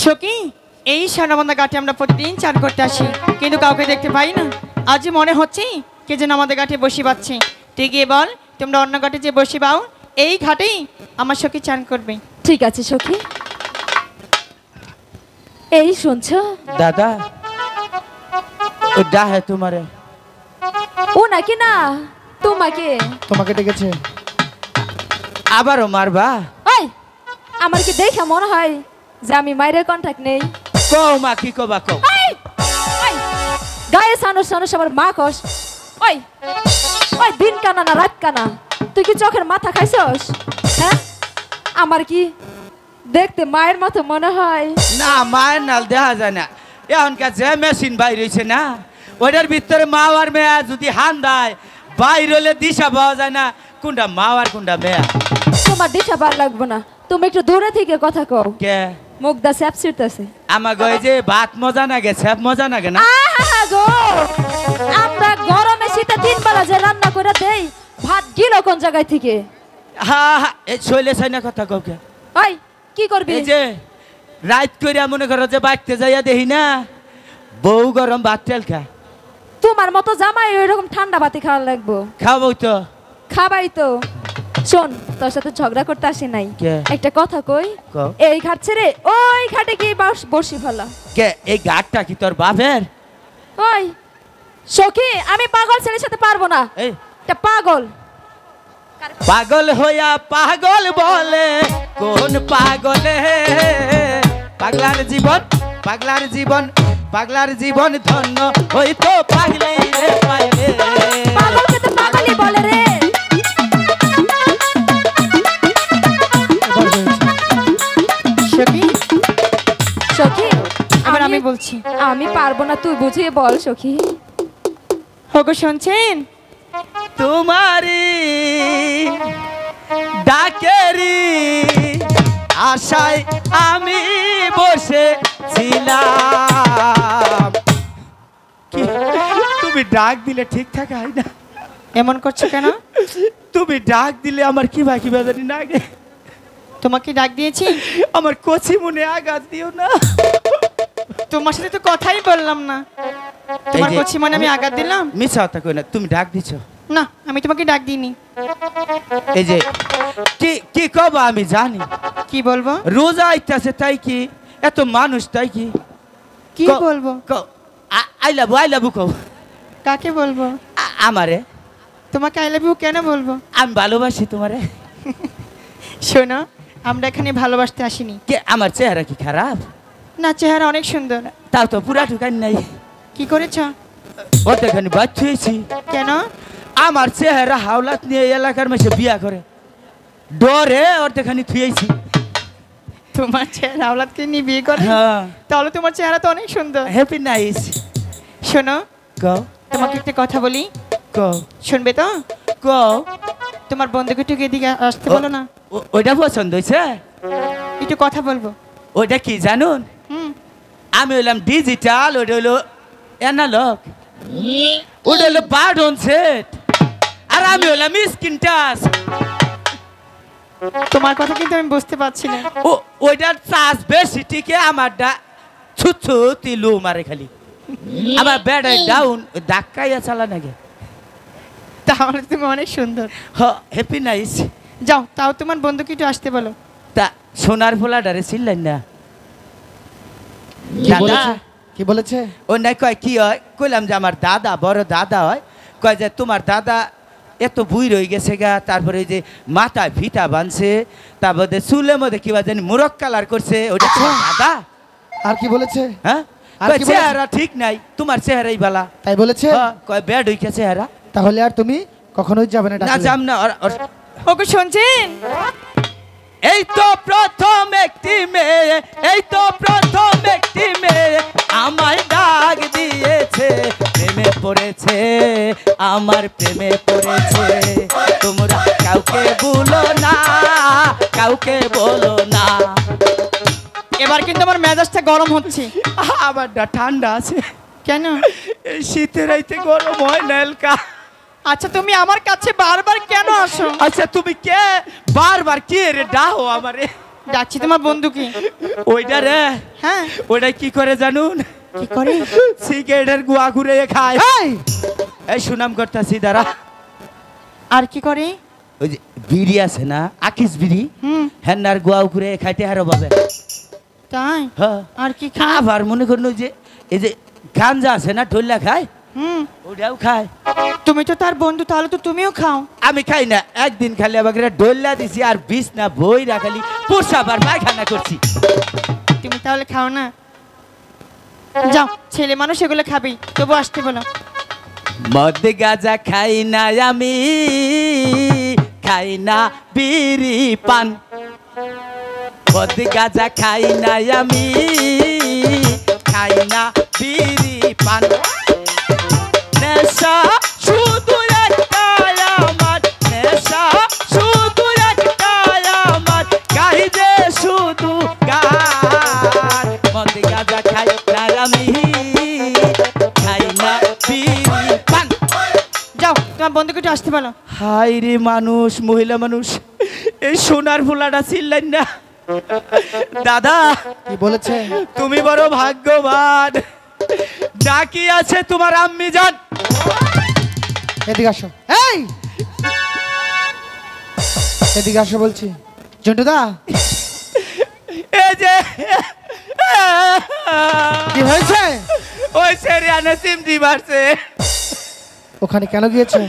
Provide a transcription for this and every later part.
সখী, এই সোনাবান্ধা ঘাটে আমরা প্রতিদিন চান করতে আসি, কিন্তু কাউকে দেখতে পাই না। আজ মনে হচ্ছে কে যেন আমাদের ঘাটে বসে পাচ্ছে। তুই গিয়ে বল তোমরা অন্য ঘাটে যে বসে পাও, এই ঘাটেই আমার সখী চান করবে। ঠিক আছে সখী। এই শুনছো দাদা, ও ডাহে তোমারে। ও নাকি না তোমাকে তোমাকে ডেকেছে। আবারও মারবা? ওই আমার কি দেখে মনে হয় যে আমি মায়ের কন্টাক্ট নেই? কও মা, কি কবা কও। ওই ওই গায়ে সানস সানস আবার মা কস। ওই ওই দিন কানা না রাত কানা, তুই কি চোখের মাথা খাইছস? হ্যাঁ, আমার কি দেখতে মায়ের মতো মনে হয়? না, মায়ের নাল দেখা যায় না। এখনকার যে মেশিন বাইর হয়েছে না, ওইটার ভিতরে মা আর মেয়া যদি হান দেয়, বাইর হলে দিশা পাওয়া যায় না কোনটা মা আর কোনটা মেয়া। তোমার দিশা ভালো লাগবে না, তুমি একটু দূরে থেকে কথা কও। কে? মুখদা স্যাপ ছিড়তেছে। আমার গো যে ভাত মজা না গেছে, মজা না গে না। আহা গো, আমরা গরমে শীতে 3 বেলা যে রান্না করে দেই, ভাত গিলো কোন জায়গায় থেকে? হা হা, এই শৈলে ছাইনা কথা কও কে? ওই কি করবি? এই যে রাত কইরা মনে করো যে বাইতে যাইয়া দেখি না বউ গরম ভাত তেল খা। তোমার মতো জামাই এরকম ঠান্ডা ভাতি খাওয়া লাগবো। খাবো তো। খাবাই তো। শোন, তোর সাথে ঝগড়া করতে আসি নাই, একটা কথা কই। এই ঘাট ছেড়ে ওই ঘাটে গিয়ে বসি ভালো। কে এই ঘাটটা কি তোর বাপের? ওই সখী, আমি পাগল ছেলের সাথে পারবো না। এটা পাগল। পাগল হইয়া পাগল বলে কোন পাগলে? পাগলার জীবন, পাগলার জীবন, পাগলার জীবন ধন্য হইতো পাগলি রে পাইলে। পাগলকে তো পাগলই বলে রে। সখী, সখী, এবার আমি বলছি। আমি পারবো না, তুই বুঝিয়ে বল সখী। ওগো শুনছেন? তোমারি ডাকেরি আশায় আমি বসেছিলাম। তুমি ডাক দিলে ঠিকঠাক হয় না। এমন করছো কেন? তুমি ডাক দিলে আমার কি বাকি বাজারি না গে। তোমাকে ডাক দিয়েছি? আমার কচি মনে আঘাত দিও না। তোমার সাথে তো কথাই বললাম না, তোমার কচি মনে আমি আঘাত দিলাম? মিছা কথা কই না, তুমি ডাক দিছো না, আমি তোমাকে ডাক দিইনি। এই যে কি কি কব আমি জানি। কি বলবো? রোজা আইতাছে তাই কি, এত মানুষ তাই কি? কি বলবো? আই লাভ ইউ কও। কাকে বলবো? আমারে। তোমাকে আই লাভ ইউ কেন বলবো? আমি ভালোবাসি তোমারে। শোনো, আমরা এখানে ভালোবাসতে আসিনি। কে আমার চেহারা কি খারাপ? না, চেহারা অনেক সুন্দর। তাও তো পুরা ঠুকান নাই। কি করেছ? ওদেরখানে বাচ্চা হয়েছি। কেন? আমার চেহারা হাওলাত নিয়ে এলাকার মাসে বিয়া করে ডরে ওদেরখানে থুয়েছি। তোমার চেহারা হাওলাতকে নিয়ে বিয়ে করে? তাহলে তোমার চেহারা তো অনেক সুন্দর। Happy nice. শোনো, কও। তোমাকে একটা কথা বলি। কও। শুনবে তো? কও। তোমার বন্ধুকে একটু এদিকে আসতে বলো না। ওইটা পছন্দ হয়েছে? একটু কথা বলবো। ওইটা কি জানুন? আমি হইলাম ডিজিটাল, ওইটা হইলো অ্যানালগ, ওইটা হইলো বাটন সেট, আর আমি হইলাম স্ক্রিন টাচ। তোমার কথা কিন্তু আমি বুঝতে পারছি না। ওইটার চার্জ বেশি, ঠিকই আমারটা ছুচ্ছুতি লো মারে খালি। আমার ব্যাটারি ডাউন, ধাক্কাইয়া চালা নাকি। তাহলে তুমি অনেক সুন্দর। Happy nice. যাও, তাও তোমার বন্ধুকে একটু আসতে বলো। তা সোনার ফোলাডারে চিনলেন না? কি বলেছে? ও নাই কয় কি হয়, কইলাম যে আমার দাদা, বড় দাদা হয়। কয় যে তোমার দাদা এত বুই রয়ে গেছে গা, তারপরে যে মাথায় ফিতা বানছে, তারপরে চুলের মধ্যে কিবা জানি মুরক কালার করছে, ওটা তোমার দাদা। আর কি বলেছে? হ্যাঁ, চেহারা ঠিক নাই, তোমার চেহারাই বালা। তাই বলেছে? কয় ব্যাড হইছে চেহারা। তাহলে আর তুমি কখনোই যাবে না? না, যাম না। ওকে শুনছেন? এই তো প্রথম একটি মেয়ে, এই তো প্রথম একটি মেয়ে আমায় ডাক দিয়েছে, প্রেমে পড়েছে, আমার প্রেমে পড়েছে। তোমরা কাউকে বলো না, কাউকে বলো না। এবার কিন্তু আমার মেজাজটা গরম হচ্ছে। আমারটা ঠান্ডা আছে। কেন? এই শীতের রাইতে গরম হয় না এলকা। আচ্ছা, তুমি আমার কাছে বারবার কেন আসো? আচ্ছা, তুমি কে বারবার কে রে ডাও আমারে? ডাকছি তোমার বন্ধুকে। ওইটা রে, হ্যাঁ ওইটা কি করে জানুন? কি করে? সিগারেটের গুয়া ঘুরে খায়। এই এই সুনাম করতেছি দাঁড়া। আর কি করে? ওই যে বিড়ি আছে না, আকিস বিড়ি, হ্যান্নার গুয়া ঘুরে খাইতে হারো বাজে। তাই? হ্যাঁ। আর কি খায়? আবার মনে করুন ওই যে এই যে গাঞ্জা আছে না, ঢোল্লা খায়, ওটাও খায়। তুমি তো তার বন্ধু, তাহলে তো তুমিও খাও। আমি খাই না, একদিন খালি আমাকে ডোল্লা দিছি আর বিষ না বই রাখালি পোষাবার পায়খানা করছি। তুমি তাহলে খাও না? যাও, ছেলে মানুষ এগুলো খাবি, তবু আসতে বলো। মদ গাজা খাই না আমি, খাই না বিড়ি পান। মদ গাজা খাই না আমি, খাই না বিড়ি পান। নেশা শুধু একটাই আমার, নেশা শুধু একটাই আমার, গাই যে শুধু গান। মদ গাজা খাই না আমি, খাই না বিড়ি পান। যাও, তোমার বন্ধুকে একটু আসতে বলো। হাই রে মানুষ, মহিলা মানুষ, এই সোনার ফুলাটা ছিলেন না। দাদা কি বলেছে? তুমি বড় ভাগ্যবান, ডাকি আছে তোমার আম্মি জান। এদিকে আসো। এই এদিকে আসো বলছি। জন্টুদা এই যে কি হয়েছে? ওই সেরিয়ানা সিমটি মারছে। ওখানে কেন গিয়েছো?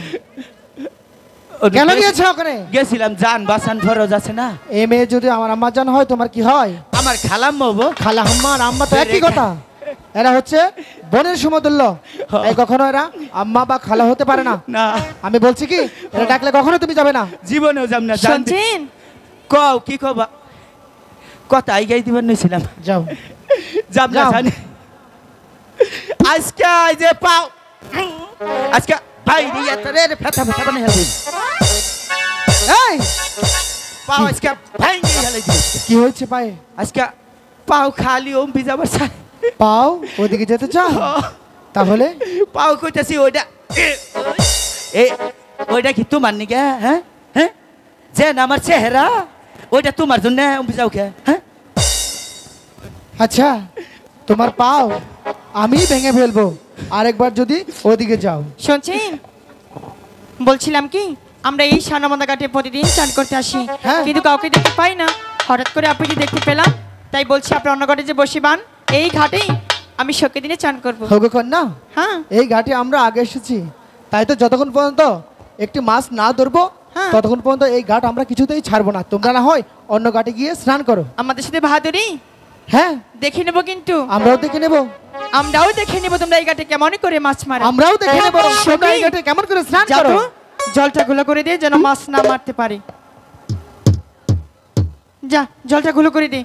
কেন গিয়েছো ওখানে? গেছিলাম জান বাসান ফরজ আছে না। এ মেয়ে যদি আমার আম্মা জান হয় তোমার কি হয়? আমার খালাম বাবু। খালা আম্মা আর আম্মা তো একই কথা। এরা হচ্ছে বোনের সমতুল্য। এই কখনো এরা আম্মা বা খালা হতে পারে না। না আমি বলছি কি, এরা ডাকলে কখনো তুমি যাবে না। জীবনেও যাম না। জান শুনছেন? কও কি কবা? কথা গাই দিবার নিছিলাম, যাও যাম না যাও। জানি। আজকে এই যে পাও, আজকে ভাই রিয়া তোরে ফেটা ফেটা বানাই হেলবি। এই পাও আজকে ভাই হেলাই দিস। কি হয়েছে পায়ে? আজকে পাও খালি ওম ভিজাবার চাই। পাও ওদিকে যেতে চাও? তাহলে পাও কইতাছি ওইটা এই ওইটা কি তোমার নিকে? হ্যাঁ হ্যাঁ, যে না আমার চেহারা ওইটা তোমার জন্য ওম ভিজাও কে? হ্যাঁ আচ্ছা, তোমার পাও আমি ভেঙে ফেলবো আরেকবার যদি ওদিকে যাও। শুনছেন? বলছিলাম কি, আমরা এই সানমন্দা ঘাটে প্রতিদিন চান করতে আসি, হ্যাঁ। কিন্তু কাউকে দেখতে পাই না। হঠাৎ করে আপনাকে দেখতে পেলাম, তাই বলছি আপনার অন্য ঘাটে যে বসিবান, এই ঘাটেই আমি শোকে দিনে চান করবো। হোগো কন্যা, হ্যাঁ এই ঘাটে আমরা আগে এসেছি, তাই তো যতক্ষণ পর্যন্ত একটি মাছ না ধরবো হ্যাঁ। ততক্ষণ পর্যন্ত এই ঘাট আমরা কিছুতেই ছাড়বো না। তোমরা না হয় অন্য ঘাটে গিয়ে স্নান করো। আমাদের সাথে বাহাদুরি হ্যাঁ, দেখে নেবো, কিন্তু আমরাও দেখে নেব। আমরাও দেখে নেবো তোমরা এই ঘাটে কেমন করে মাছ মারো। আমরাও দেখে নেব তোমরা এই ঘাটে কেমন করে স্নান যাও করো। তো, জলটা গুলো করে দিয়ে যেন মাছ না মারতে পারে। যা, জলটা গুলো করে দে।